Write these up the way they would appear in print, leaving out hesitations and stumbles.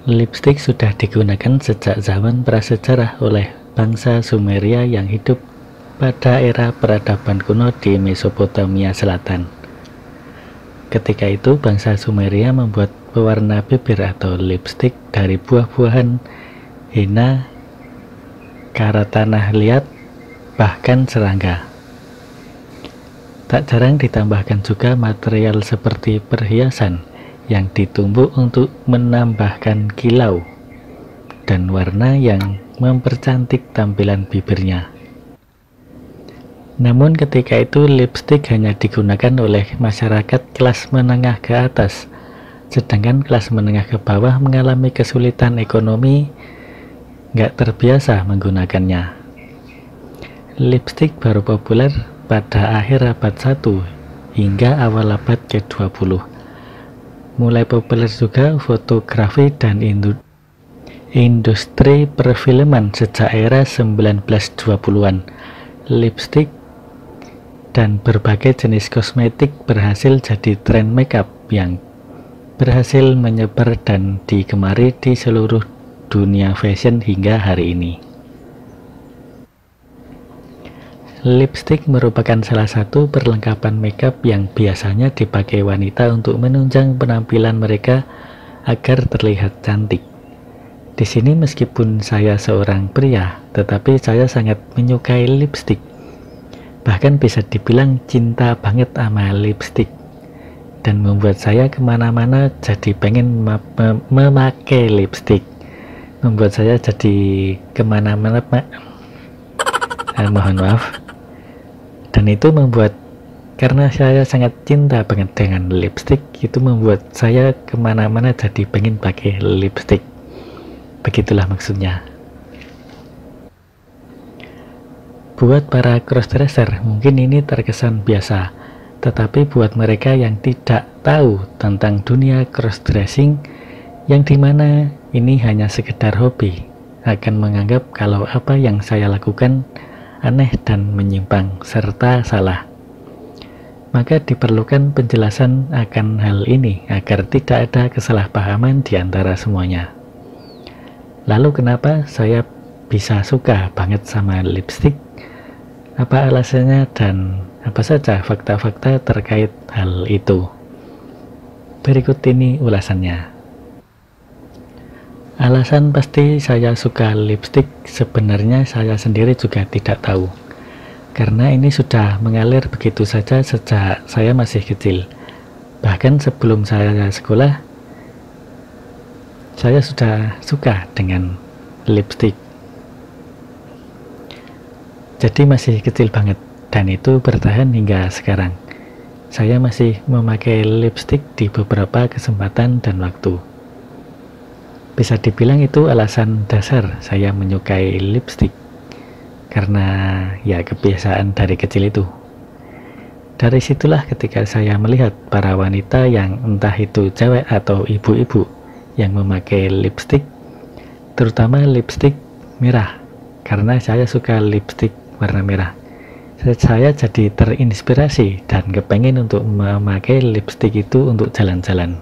Lipstik sudah digunakan sejak zaman prasejarah oleh bangsa Sumeria yang hidup pada era peradaban kuno di Mesopotamia Selatan. Ketika itu, bangsa Sumeria membuat pewarna bibir atau lipstik dari buah-buahan, hina, kara tanah liat, bahkan serangga. Tak jarang ditambahkan juga material seperti perhiasan yang ditumbuk untuk menambahkan kilau dan warna yang mempercantik tampilan bibirnya. Namun ketika itu lipstik hanya digunakan oleh masyarakat kelas menengah ke atas, sedangkan kelas menengah ke bawah mengalami kesulitan ekonomi, nggak terbiasa menggunakannya. Lipstik baru populer pada akhir abad 1 hingga awal abad ke-20. Mulai populer juga fotografi dan industri perfilman sejak era 1920-an. Lipstik dan berbagai jenis kosmetik berhasil jadi tren makeup yang berhasil menyebar dan digemari di seluruh dunia fashion hingga hari ini. Lipstik merupakan salah satu perlengkapan makeup yang biasanya dipakai wanita untuk menunjang penampilan mereka agar terlihat cantik. Di sini meskipun saya seorang pria, tetapi saya sangat menyukai lipstik. Bahkan bisa dibilang cinta banget sama lipstik. Dan membuat saya kemana-mana jadi pengen memakai lipstik. Membuat saya jadi kemana-mana, mohon maaf. Dan itu membuat, karena saya sangat cinta banget dengan lipstik, itu membuat saya kemana-mana jadi pengen pakai lipstik. Begitulah maksudnya. Buat para crossdresser mungkin ini terkesan biasa, tetapi buat mereka yang tidak tahu tentang dunia crossdressing, yang dimana ini hanya sekedar hobi, akan menganggap kalau apa yang saya lakukan aneh dan menyimpang serta salah. Maka diperlukan penjelasan akan hal ini agar tidak ada kesalahpahaman di antara semuanya. Lalu kenapa saya bisa suka banget sama lipstik? Apa alasannya dan apa saja fakta-fakta terkait hal itu? Berikut ini ulasannya. Alasan pasti saya suka lipstik sebenarnya saya sendiri juga tidak tahu, karena ini sudah mengalir begitu saja sejak saya masih kecil. Bahkan sebelum saya sekolah, saya sudah suka dengan lipstik. Jadi masih kecil banget, dan itu bertahan hingga sekarang. Saya masih memakai lipstik di beberapa kesempatan dan waktu. Bisa dibilang itu alasan dasar saya menyukai lipstik, karena ya kebiasaan dari kecil itu. Dari situlah ketika saya melihat para wanita yang entah itu cewek atau ibu-ibu yang memakai lipstik, terutama lipstik merah, karena saya suka lipstik warna merah. Saya jadi terinspirasi dan kepengen untuk memakai lipstik itu untuk jalan-jalan.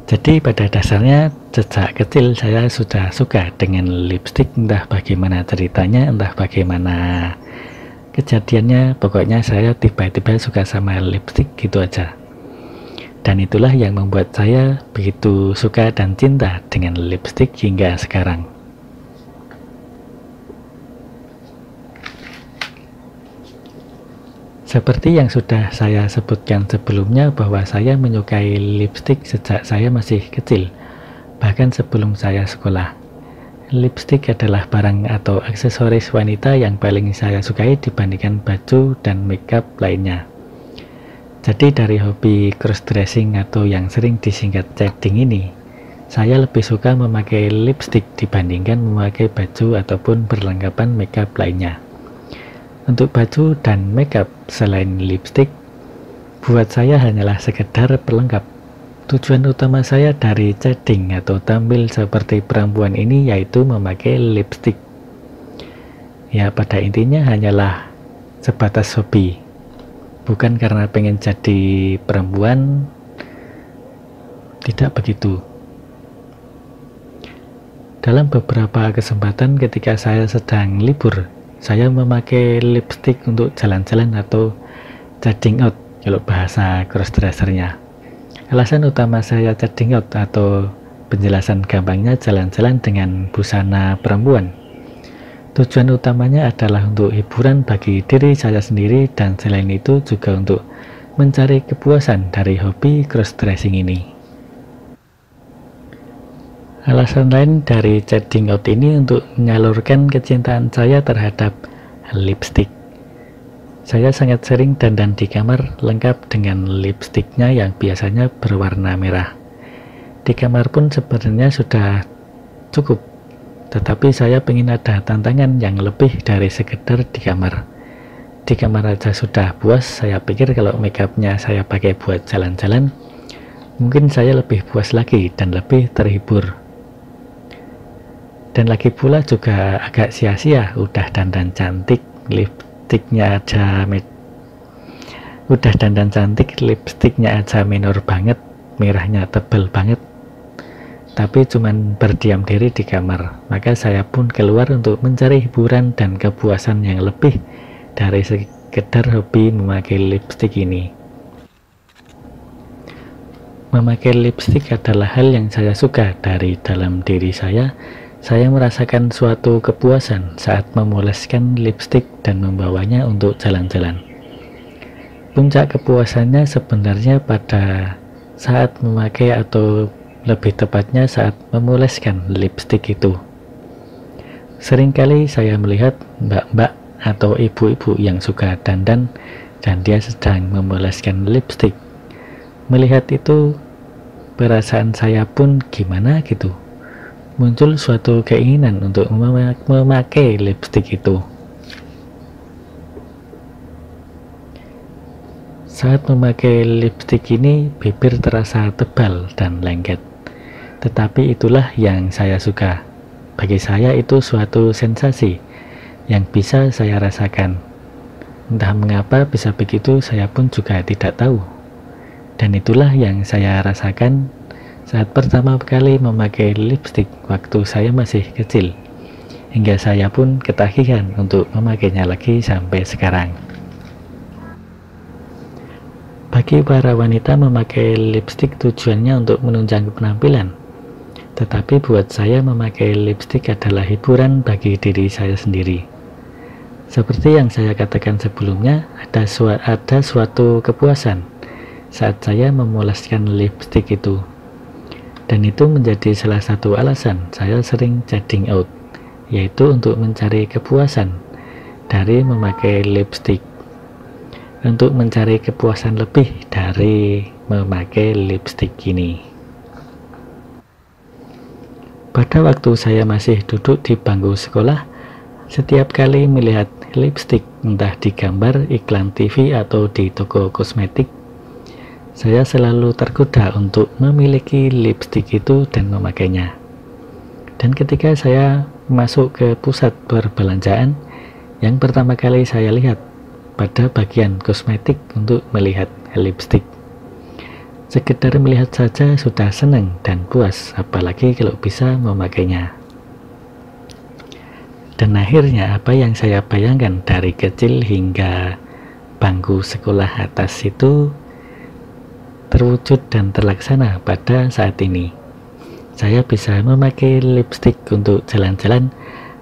Jadi pada dasarnya sejak kecil saya sudah suka dengan lipstik, entah bagaimana ceritanya, entah bagaimana kejadiannya, pokoknya saya tiba-tiba suka sama lipstik gitu aja. Dan itulah yang membuat saya begitu suka dan cinta dengan lipstik hingga sekarang. Seperti yang sudah saya sebutkan sebelumnya bahwa saya menyukai lipstik sejak saya masih kecil, bahkan sebelum saya sekolah. Lipstik adalah barang atau aksesoris wanita yang paling saya sukai dibandingkan baju dan makeup lainnya. Jadi dari hobi crossdressing atau yang sering disingkat shading ini, saya lebih suka memakai lipstik dibandingkan memakai baju ataupun perlengkapan makeup lainnya. Untuk baju dan makeup selain lipstik, buat saya hanyalah sekedar pelengkap. Tujuan utama saya dari shading atau tampil seperti perempuan ini yaitu memakai lipstik. Ya pada intinya hanyalah sebatas hobi. Bukan karena pengen jadi perempuan Tidak begitu. Dalam beberapa kesempatan ketika saya sedang libur, saya memakai lipstick untuk jalan-jalan atau chatting out kalau bahasa crossdressernya. Alasan utama saya chatting out atau penjelasan gampangnya jalan-jalan dengan busana perempuan. Tujuan utamanya adalah untuk hiburan bagi diri saya sendiri dan selain itu juga untuk mencari kepuasan dari hobi crossdressing ini. Alasan lain dari chatting out ini untuk menyalurkan kecintaan saya terhadap lipstick. Saya sangat sering dandan di kamar lengkap dengan lipstiknya yang biasanya berwarna merah. Di kamar pun sebenarnya sudah cukup, tetapi saya ingin ada tantangan yang lebih dari sekedar di kamar. Di kamar aja sudah puas, saya pikir kalau makeupnya saya pakai buat jalan-jalan, mungkin saya lebih puas lagi dan lebih terhibur. Dan lagi pula juga agak sia-sia, udah dandan cantik, lipstiknya aja lipstiknya aja minor banget, merahnya tebal banget, tapi cuman berdiam diri di kamar. Maka saya pun keluar untuk mencari hiburan dan kepuasan yang lebih dari sekedar hobi memakai lipstik ini. Memakai lipstik adalah hal yang saya suka dari dalam diri saya. Saya merasakan suatu kepuasan saat memoleskan lipstik dan membawanya untuk jalan-jalan. Puncak kepuasannya sebenarnya pada saat memakai atau lebih tepatnya saat memoleskan lipstik itu. Seringkali saya melihat mbak-mbak atau ibu-ibu yang suka dandan dan dia sedang memoleskan lipstik. Melihat itu, perasaan saya pun gimana gitu. Muncul suatu keinginan untuk memakai lipstik itu. Saat memakai lipstik ini, bibir terasa tebal dan lengket. Tetapi itulah yang saya suka. Bagi saya itu suatu sensasi yang bisa saya rasakan. Entah mengapa bisa begitu, saya pun juga tidak tahu. Dan itulah yang saya rasakan saat pertama kali memakai lipstik waktu saya masih kecil, hingga saya pun ketagihan untuk memakainya lagi sampai sekarang. Bagi para wanita memakai lipstik tujuannya untuk menunjang penampilan, tetapi buat saya memakai lipstik adalah hiburan bagi diri saya sendiri. Seperti yang saya katakan sebelumnya, ada suatu kepuasan saat saya memoleskan lipstik itu. Dan itu menjadi salah satu alasan saya sering chatting out, yaitu untuk mencari kepuasan dari memakai lipstik, untuk mencari kepuasan lebih dari memakai lipstik ini. Pada waktu saya masih duduk di bangku sekolah, setiap kali melihat lipstik, entah di gambar, iklan TV, atau di toko kosmetik, saya selalu tergoda untuk memiliki lipstik itu dan memakainya. Dan ketika saya masuk ke pusat perbelanjaan, yang pertama kali saya lihat pada bagian kosmetik untuk melihat lipstik. Sekedar melihat saja sudah senang dan puas, apalagi kalau bisa memakainya. Dan akhirnya apa yang saya bayangkan dari kecil hingga bangku sekolah atas itu terwujud dan terlaksana pada saat ini. Saya bisa memakai lipstik untuk jalan-jalan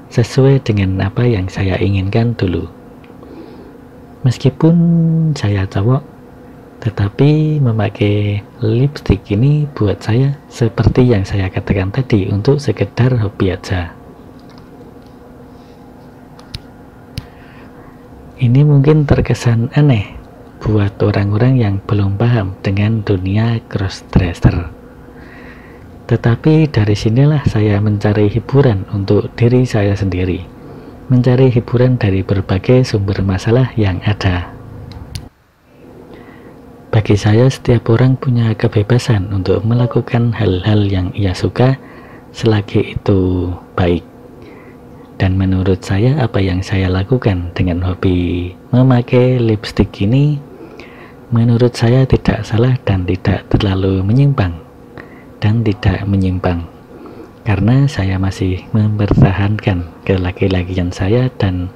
sesuai dengan apa yang saya inginkan dulu. Meskipun saya cowok, tetapi memakai lipstik ini buat saya seperti yang saya katakan tadi, untuk sekedar hobi aja. Ini mungkin terkesan aneh buat orang-orang yang belum paham dengan dunia crossdresser. Tetapi dari sinilah saya mencari hiburan untuk diri saya sendiri, mencari hiburan dari berbagai sumber masalah yang ada. Bagi saya, setiap orang punya kebebasan untuk melakukan hal-hal yang ia suka selagi itu baik. Dan menurut saya, apa yang saya lakukan dengan hobi memakai lipstik ini, menurut saya tidak salah dan tidak terlalu menyimpang. dan tidak menyimpang, karena saya masih mempertahankan kelaki-lakian saya. Dan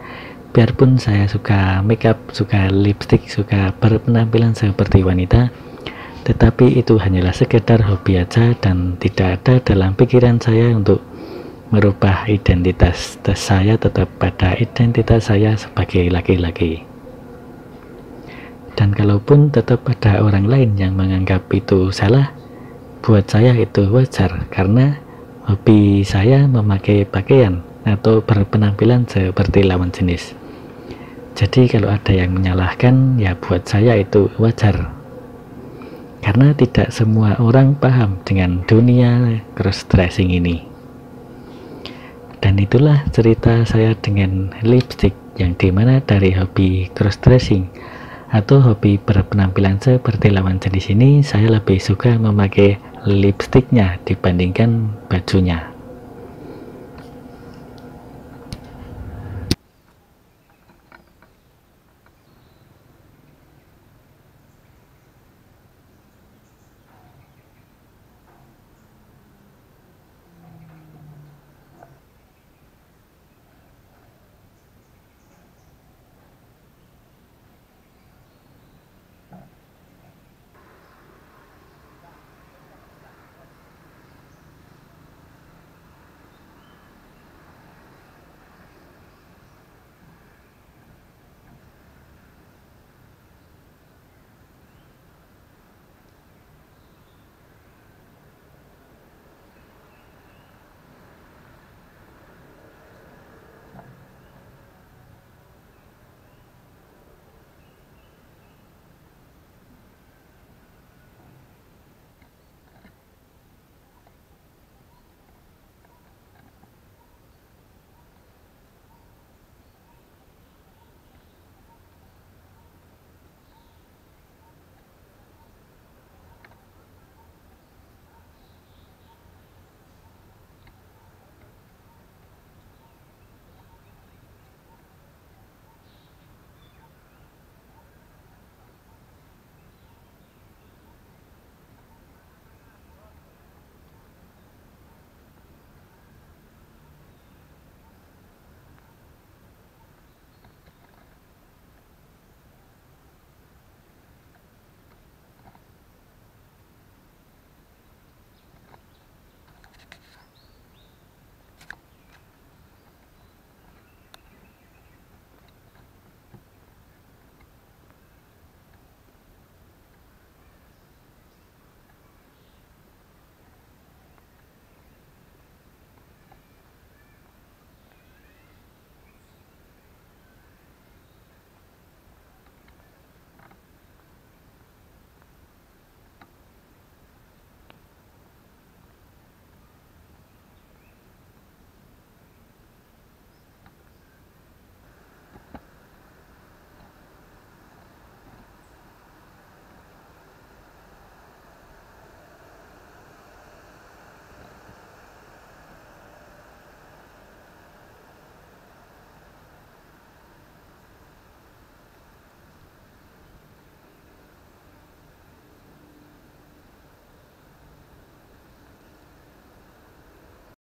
biarpun saya suka makeup, suka lipstick, suka berpenampilan seperti wanita, tetapi itu hanyalah sekedar hobi aja dan tidak ada dalam pikiran saya untuk merubah identitas. Saya tetap pada identitas saya sebagai laki-laki. Dan kalaupun tetap ada orang lain yang menganggap itu salah, buat saya itu wajar, karena hobi saya memakai pakaian atau berpenampilan seperti lawan jenis. Jadi kalau ada yang menyalahkan, ya buat saya itu wajar, karena tidak semua orang paham dengan dunia cross-dressing ini. Dan itulah cerita saya dengan lipstick, yang dimana dari hobi cross-dressing atau hobi berpenampilan seperti lawan jenis ini, saya lebih suka memakai lipstiknya dibandingkan bajunya.